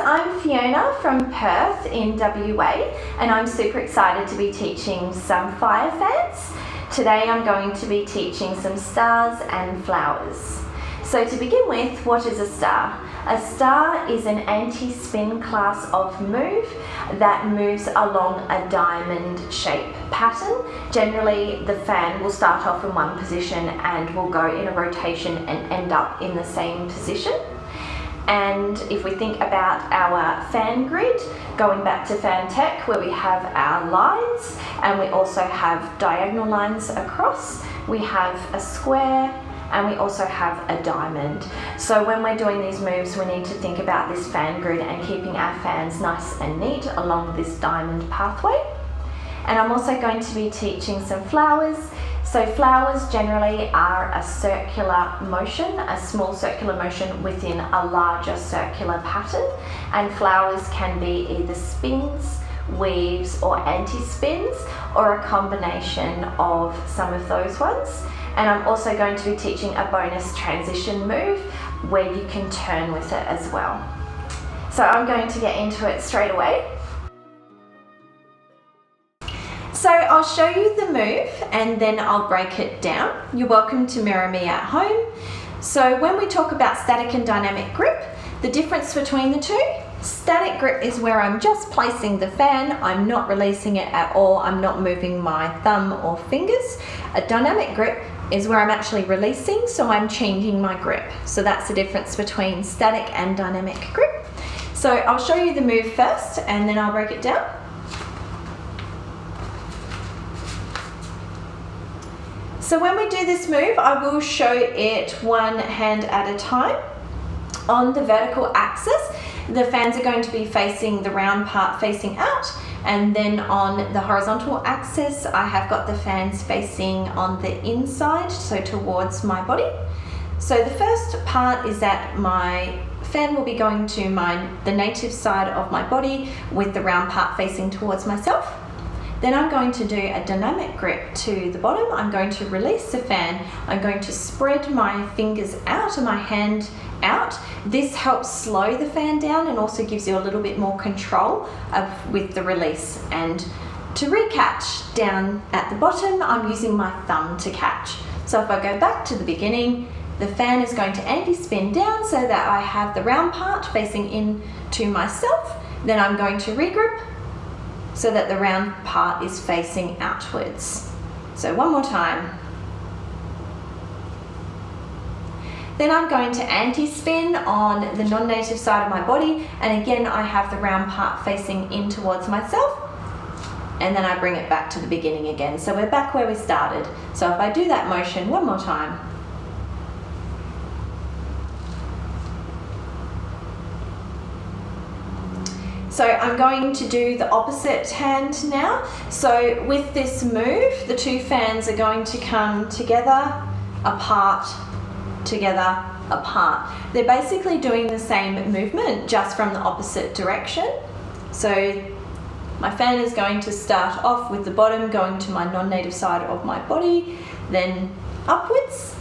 I'm Fiona from Perth in WA, and I'm super excited to be teaching some fire fans. Today I'm going to be teaching some stars and flowers. So to begin with, what is a star? A star is an anti-spin class of move that moves along a diamond shape pattern. Generally, the fan will start off in one position and will go in a rotation and end up in the same position. And if we think about our fan grid, going back to fan tech where we have our lines and we also have diagonal lines across, we have a square and we also have a diamond. So when we're doing these moves, we need to think about this fan grid and keeping our fans nice and neat along this diamond pathway. And I'm also going to be teaching some flowers. So flowers generally are a circular motion, a small circular motion within a larger circular pattern. And flowers can be either spins, weaves, or anti-spins, or a combination of some of those ones. And I'm also going to be teaching a bonus transition move where you can turn with it as well. So I'm going to get into it straight away. So I'll show you the move and then I'll break it down. You're welcome to mirror me at home. So when we talk about static and dynamic grip, the difference between the two, static grip is where I'm just placing the fan, I'm not releasing it at all, I'm not moving my thumb or fingers. A dynamic grip is where I'm actually releasing, so I'm changing my grip. So that's the difference between static and dynamic grip. So I'll show you the move first and then I'll break it down. So when we do this move, I will show it one hand at a time. On the vertical axis, the fans are going to be facing the round part facing out, and then on the horizontal axis, I have got the fans facing on the inside, so towards my body. So the first part is that my fan will be going to the native side of my body with the round part facing towards myself. Then I'm going to do a dynamic grip to the bottom. I'm going to release the fan. I'm going to spread my fingers out and my hand out. This helps slow the fan down and also gives you a little bit more control with the release. And to recatch down at the bottom, I'm using my thumb to catch. So if I go back to the beginning, the fan is going to anti-spin down so that I have the round part facing in to myself. Then I'm going to regrip so that the round part is facing outwards. So one more time. Then I'm going to anti-spin on the non-native side of my body, and again I have the round part facing in towards myself, and then I bring it back to the beginning again. So we're back where we started. So if I do that motion one more time. So I'm going to do the opposite hand now. So with this move, the two fans are going to come together, apart, together, apart. They're basically doing the same movement, just from the opposite direction. So my fan is going to start off with the bottom going to my non-native side of my body, then upwards.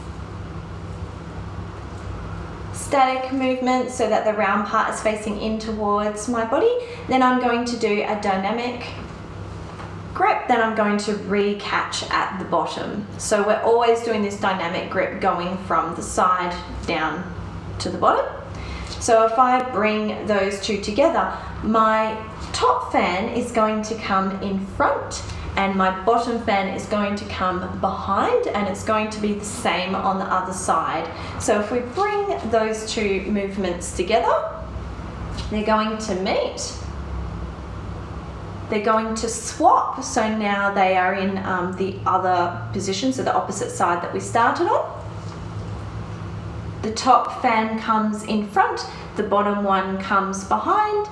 Static movement so that the round part is facing in towards my body. Then I'm going to do a dynamic grip, then I'm going to recatch at the bottom. So we're always doing this dynamic grip going from the side down to the bottom. So if I bring those two together, my top fan is going to come in front and my bottom fan is going to come behind, and it's going to be the same on the other side. So if we bring those two movements together, they're going to meet. They're going to swap, so now they are in the other position, so the opposite side that we started on. The top fan comes in front, the bottom one comes behind,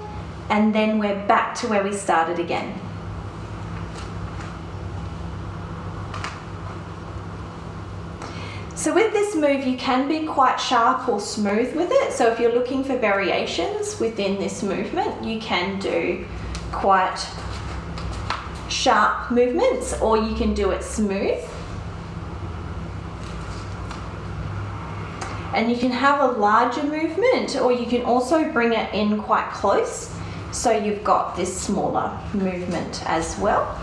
and then we're back to where we started again. So with this move, you can be quite sharp or smooth with it. So if you're looking for variations within this movement, you can do quite sharp movements, or you can do it smooth. And you can have a larger movement, or you can also bring it in quite close, so you've got this smaller movement as well.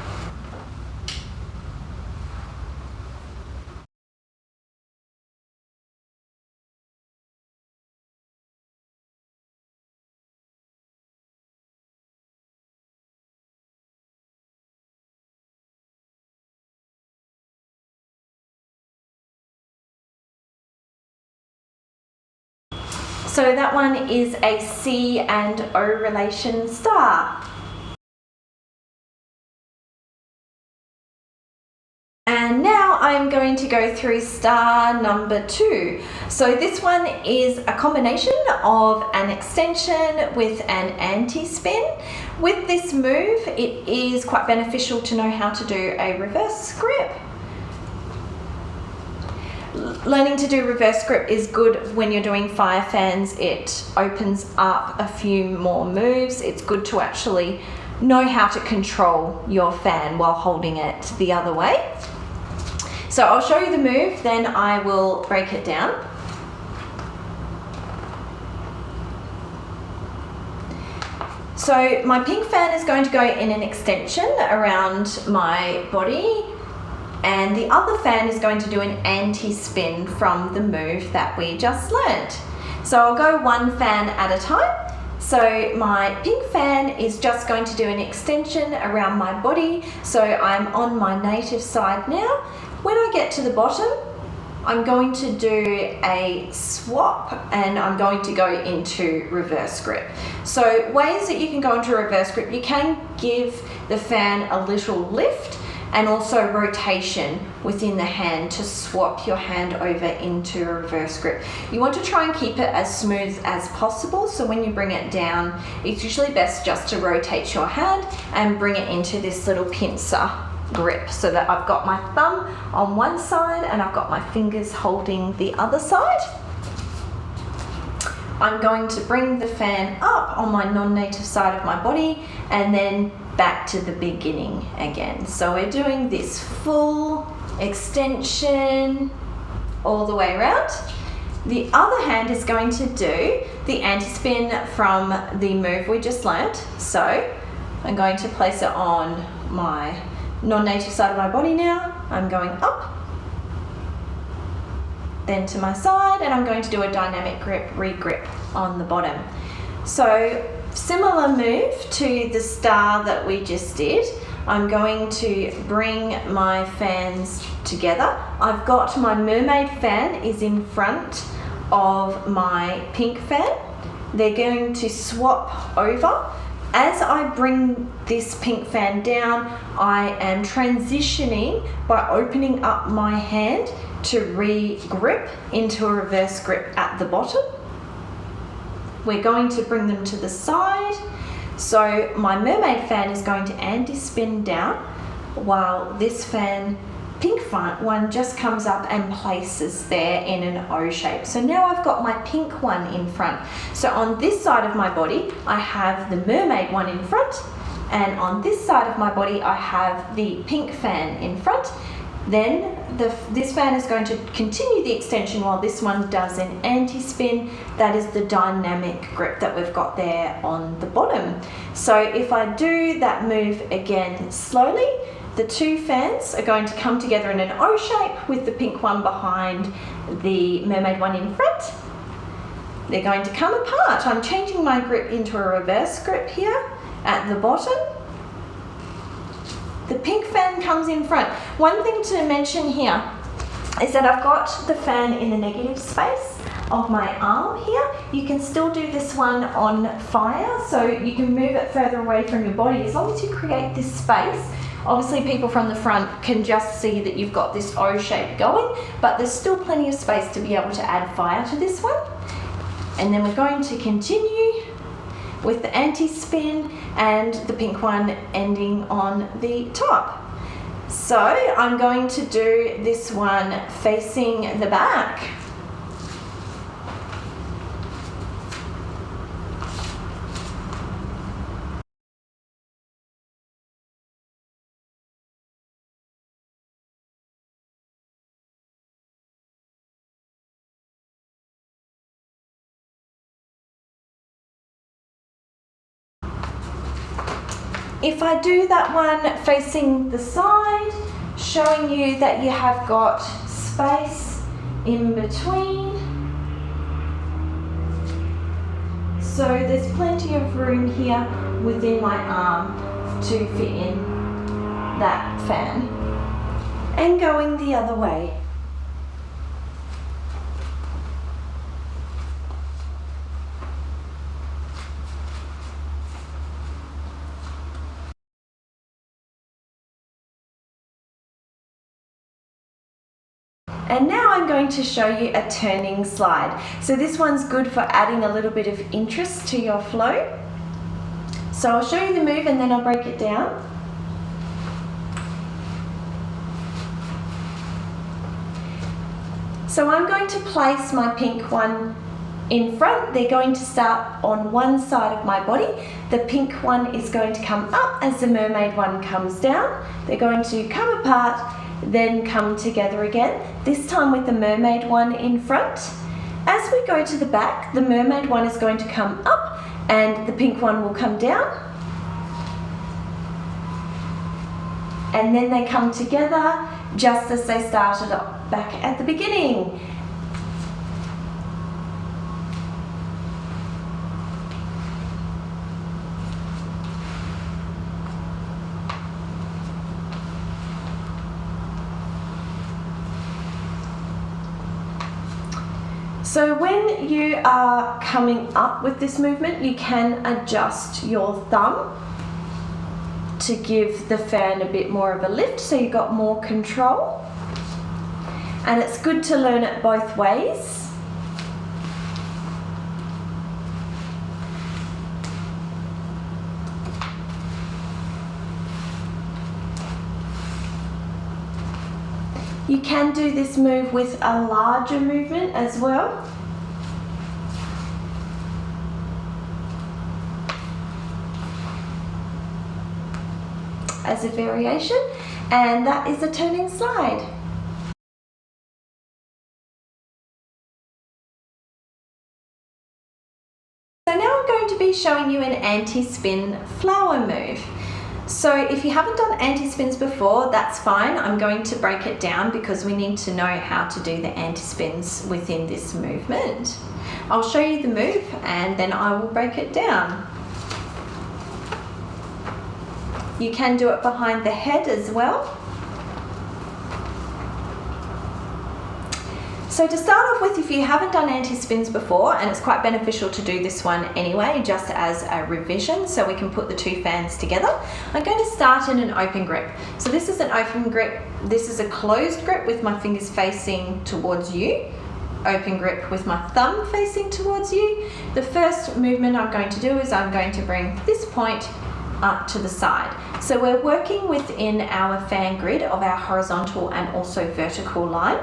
So that one is a C and O relation star. And now I'm going to go through star number 2. So this one is a combination of an extension with an anti-spin. With this move, it is quite beneficial to know how to do a reverse grip. Learning to do reverse grip is good when you're doing fire fans. It opens up a few more moves. It's good to actually know how to control your fan while holding it the other way. So I'll show you the move, then I will break it down. So my pink fan is going to go in an extension around my body, and the other fan is going to do an anti-spin from the move that we just learnt. So I'll go one fan at a time. So my pink fan is just going to do an extension around my body. So I'm on my native side now. When I get to the bottom, I'm going to do a swap and I'm going to go into reverse grip. So ways that you can go into reverse grip, you can give the fan a little lift and also rotation within the hand to swap your hand over into a reverse grip. You want to try and keep it as smooth as possible, so when you bring it down, it's usually best just to rotate your hand and bring it into this little pincer grip, so that I've got my thumb on one side and I've got my fingers holding the other side. I'm going to bring the fan up on my non-native side of my body and then back to the beginning again. So we're doing this full extension all the way around. The other hand is going to do the anti-spin from the move we just learnt. So I'm going to place it on my non-native side of my body now. I'm going up, then to my side, and I'm going to do a dynamic grip, re-grip on the bottom. So similar move to the star that we just did. I'm going to bring my fans together. I've got my mermaid fan is in front of my pink fan. They're going to swap over. As I bring this pink fan down, I am transitioning by opening up my hand to re-grip into a reverse grip at the bottom. We're going to bring them to the side. So my mermaid fan is going to anti-spin down while this fan, pink front one, just comes up and places there in an O shape. So now I've got my pink one in front. So on this side of my body, I have the mermaid one in front, and on this side of my body, I have the pink fan in front. Then this fan is going to continue the extension while this one does an anti-spin. That is the dynamic grip that we've got there on the bottom. So if I do that move again slowly, the two fans are going to come together in an O shape with the pink one behind the mermaid one in front. They're going to come apart. I'm changing my grip into a reverse grip here at the bottom. The pink fan comes in front. One thing to mention here is that I've got the fan in the negative space of my arm here. You can still do this one on fire, so you can move it further away from your body as long as you create this space. Obviously people from the front can just see that you've got this O shape going, but there's still plenty of space to be able to add fire to this one. And then we're going to continue with the anti-spin and the pink one ending on the top. So I'm going to do this one facing the back. If I do that one facing the side, showing you that you have got space in between. So there's plenty of room here within my arm to fit in that fan. And going the other way. And now I'm going to show you a turning slide. So this one's good for adding a little bit of interest to your flow. So I'll show you the move and then I'll break it down. So I'm going to place my pink one in front. They're going to start on one side of my body. The pink one is going to come up as the mermaid one comes down. They're going to come apart, then come together again, this time with the mermaid one in front. As we go to the back, the mermaid one is going to come up and the pink one will come down. And then they come together just as they started back at the beginning. So when you are coming up with this movement, you can adjust your thumb to give the fan a bit more of a lift so you've got more control. And it's good to learn it both ways. You can do this move with a larger movement as well. As a variation, and that is a turning slide. So now I'm going to be showing you an anti-spin flower move. So if you haven't done anti-spins before, that's fine. I'm going to break it down because we need to know how to do the anti-spins within this movement. I'll show you the move and then I will break it down. You can do it behind the head as well. So to start off with, if you haven't done anti-spins before, and it's quite beneficial to do this one anyway, just as a revision, so we can put the two fans together, I'm going to start in an open grip. So this is an open grip, this is a closed grip with my fingers facing towards you, open grip with my thumb facing towards you. The first movement I'm going to do is I'm going to bring this point up to the side. So we're working within our fan grid of our horizontal and also vertical line.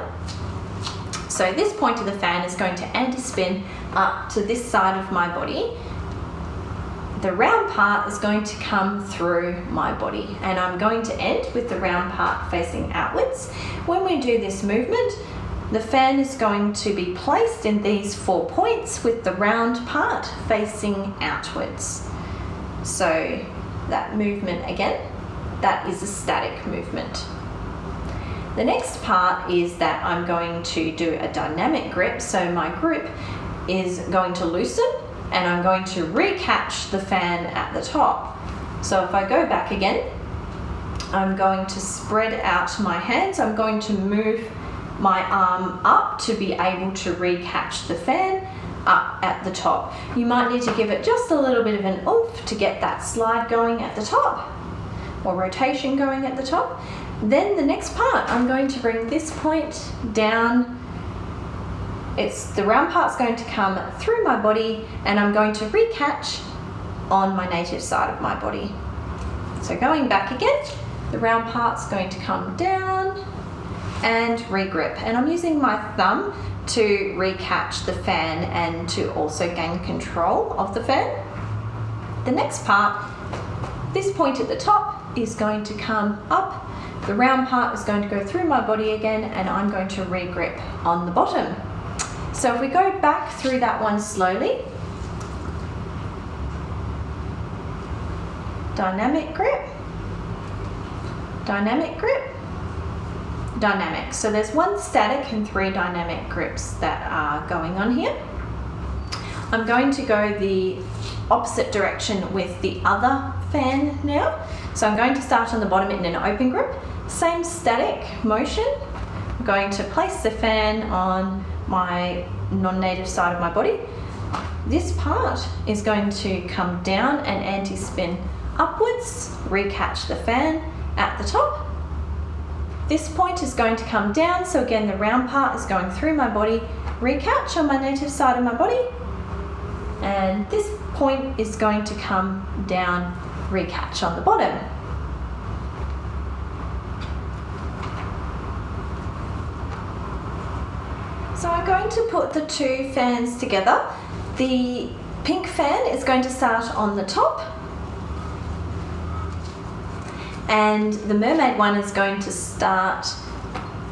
So this point of the fan is going to anti-spin up to this side of my body. The round part is going to come through my body and I'm going to end with the round part facing outwards. When we do this movement, the fan is going to be placed in these 4 points with the round part facing outwards. So that movement again, that is a static movement. The next part is that I'm going to do a dynamic grip. So my grip is going to loosen and I'm going to recatch the fan at the top. So if I go back again, I'm going to spread out my hands. I'm going to move my arm up to be able to recatch the fan up at the top. You might need to give it just a little bit of an oomph to get that slide going at the top or rotation going at the top. Then the next part, I'm going to bring this point down. The round part's going to come through my body and I'm going to recatch on my native side of my body. So going back again, the round part's going to come down and regrip. And I'm using my thumb to recatch the fan and to also gain control of the fan. The next part, this point at the top is going to come up. The round part is going to go through my body again and I'm going to regrip on the bottom. So if we go back through that one slowly. dynamic grip, dynamic grip, dynamic. So there's 1 static and 3 dynamic grips that are going on here. I'm going to go the opposite direction with the other fan now. So I'm going to start on the bottom in an open grip, same static motion. I'm going to place the fan on my non-native side of my body. This part is going to come down and anti-spin upwards, recatch the fan at the top. This point is going to come down, so again the round part is going through my body, recatch on my native side of my body, and this point is going to come down, recatch on the bottom. So I'm going to put the 2 fans together. The pink fan is going to start on the top, and the mermaid one is going to start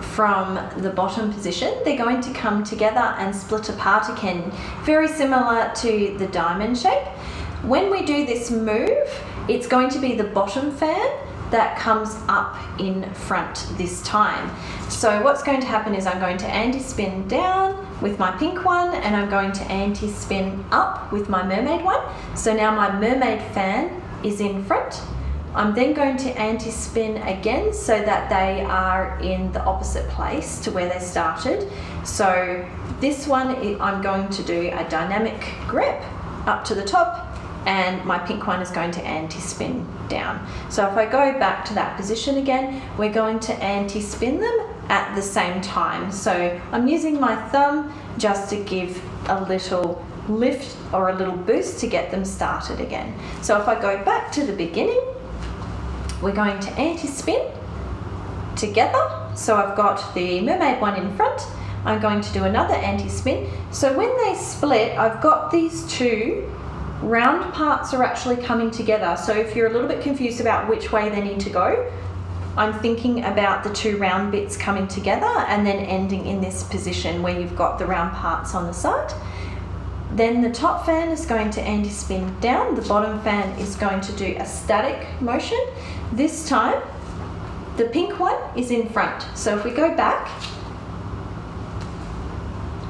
from the bottom position. They're going to come together and split apart again, very similar to the diamond shape. When we do this move, it's going to be the bottom fan that comes up in front this time. So what's going to happen is I'm going to anti-spin down with my pink one, and I'm going to anti-spin up with my mermaid one. So now my mermaid fan is in front. I'm then going to anti-spin again so that they are in the opposite place to where they started. So this one, I'm going to do a dynamic grip up to the top, and my pink one is going to anti-spin down. So if I go back to that position again, we're going to anti-spin them at the same time. So I'm using my thumb just to give a little lift or a little boost to get them started again. So if I go back to the beginning, we're going to anti-spin together. So I've got the mermaid one in front. I'm going to do another anti-spin. So when they split, I've got these 2 round parts are actually coming together. So if you're a little bit confused about which way they need to go, I'm thinking about the 2 round bits coming together and then ending in this position where you've got the round parts on the side. Then the top fan is going to anti-spin down, the bottom fan is going to do a static motion. This time, the pink one is in front. So if we go back,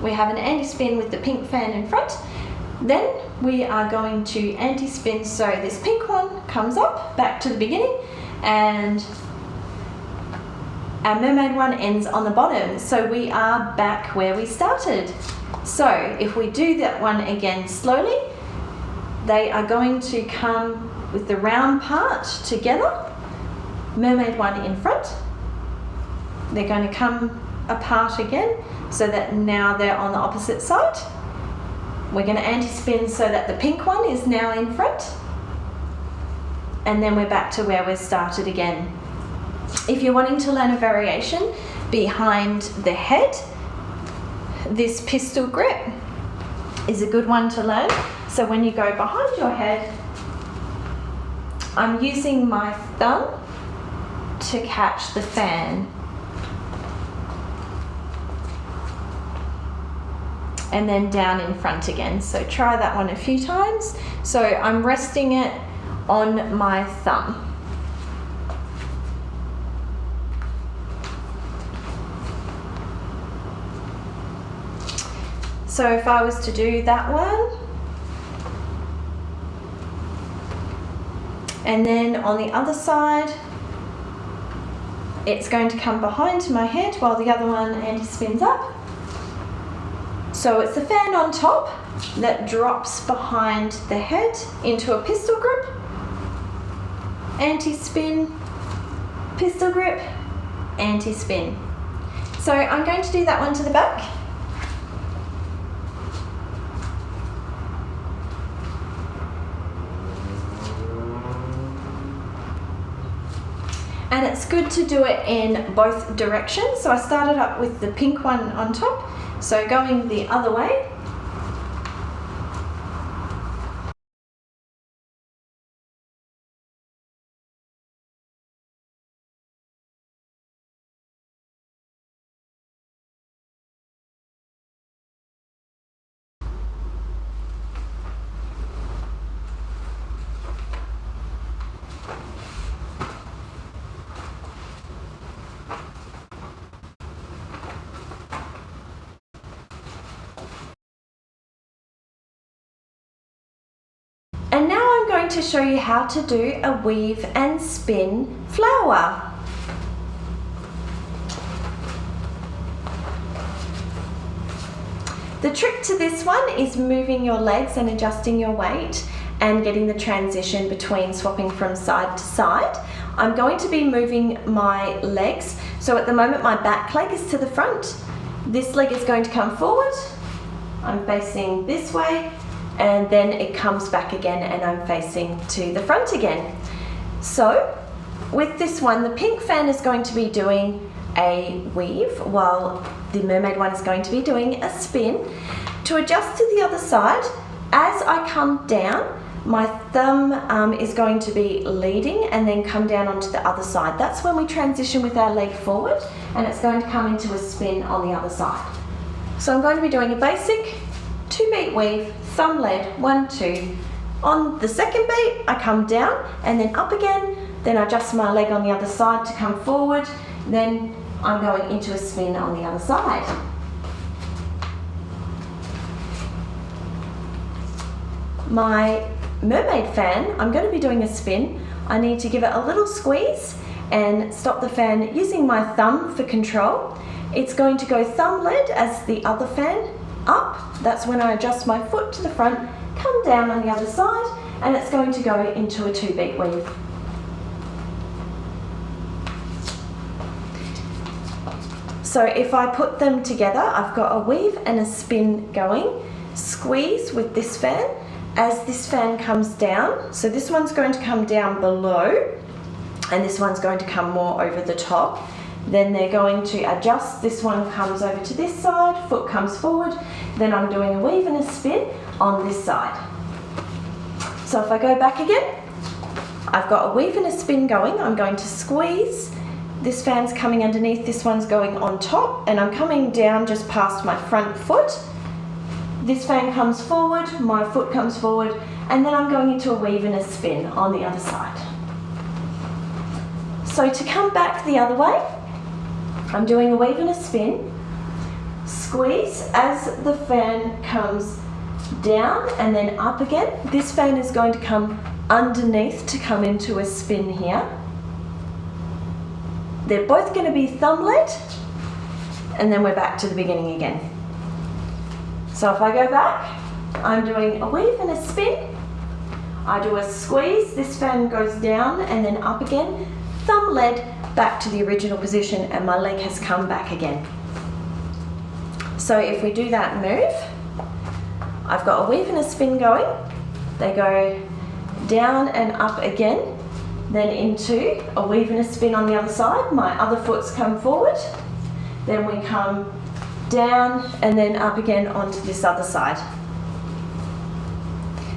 we have an anti-spin with the pink fan in front. Then we are going to anti-spin, so this pink one comes up, back to the beginning, and our mermaid one ends on the bottom. So we are back where we started. So if we do that one again slowly, they are going to come with the round part together, mermaid one in front. They're going to come apart again so that now they're on the opposite side. We're going to anti-spin so that the pink one is now in front, and then we're back to where we started again. If you're wanting to learn a variation behind the head, this pistol grip is a good one to learn. So when you go behind your head, I'm using my thumb to catch the fan, and then down in front again. So try that one a few times. So I'm resting it on my thumb. So if I was to do that one, and then on the other side, it's going to come behind my head while the other one anti-spins up. So it's the fan on top that drops behind the head into a pistol grip, anti-spin, pistol grip, anti-spin. So I'm going to do that one to the back. And it's good to do it in both directions. So I started up with the pink one on top, so going the other way. going to show you how to do a weave and spin flower. The trick to this one is moving your legs and adjusting your weight and getting the transition between swapping from side to side. I'm going to be moving my legs, so at the moment my back leg is to the front. This leg is going to come forward, I'm facing this way, and then it comes back again and I'm facing to the front again. So with this one, the pink fan is going to be doing a weave while the mermaid one is going to be doing a spin. To adjust to the other side, as I come down, my thumb is going to be leading and then come down onto the other side. That's when we transition with our leg forward, and it's going to come into a spin on the other side. So I'm going to be doing a basic 2-beat weave, thumb led, 1, 2. On the second beat, I come down and then up again, then I adjust my leg on the other side to come forward, then I'm going into a spin on the other side. My mermaid fan, I'm going to be doing a spin. I need to give it a little squeeze and stop the fan using my thumb for control. It's going to go thumb led as the other fan up. That's when I adjust my foot to the front, come down on the other side, and it's going to go into a 2-beat weave. So if I put them together, I've got a weave and a spin going. Squeeze with this fan as this fan comes down. So this one's going to come down below and this one's going to come more over the top. Then they're going to adjust. This one comes over to this side, foot comes forward. Then I'm doing a weave and a spin on this side. So if I go back again, I've got a weave and a spin going. I'm going to squeeze. This fan's coming underneath, this one's going on top, and I'm coming down just past my front foot. This fan comes forward, my foot comes forward, and then I'm going into a weave and a spin on the other side. So to come back the other way, I'm doing a weave and a spin, squeeze as the fan comes down and then up again. This fan is going to come underneath to come into a spin here. They're both going to be thumb led, and then we're back to the beginning again. So if I go back, I'm doing a weave and a spin. I do a squeeze, this fan goes down and then up again, thumb led back to the original position, and my leg has come back again. So if we do that move, I've got a weave and a spin going. They go down and up again. Then into a weave and a spin on the other side. My other foot's come forward. Then we come down and then up again onto this other side.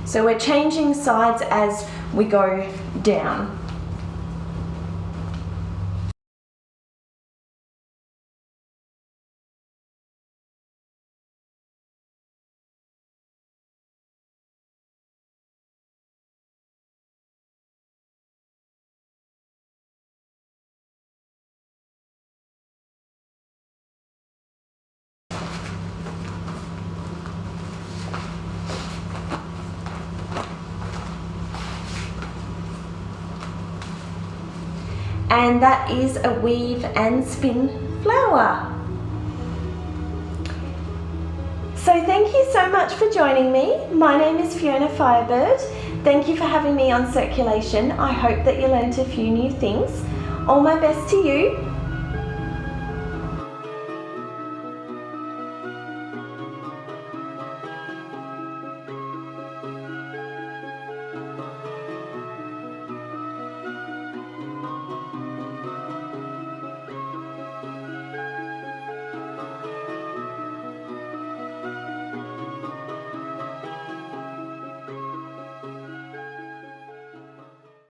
So we're changing sides as we go down. And that is a weave and spin flower. So thank you so much for joining me. My name is Fiona Fyrebird. Thank you for having me on Circulation. I hope that you learned a few new things. All my best to you.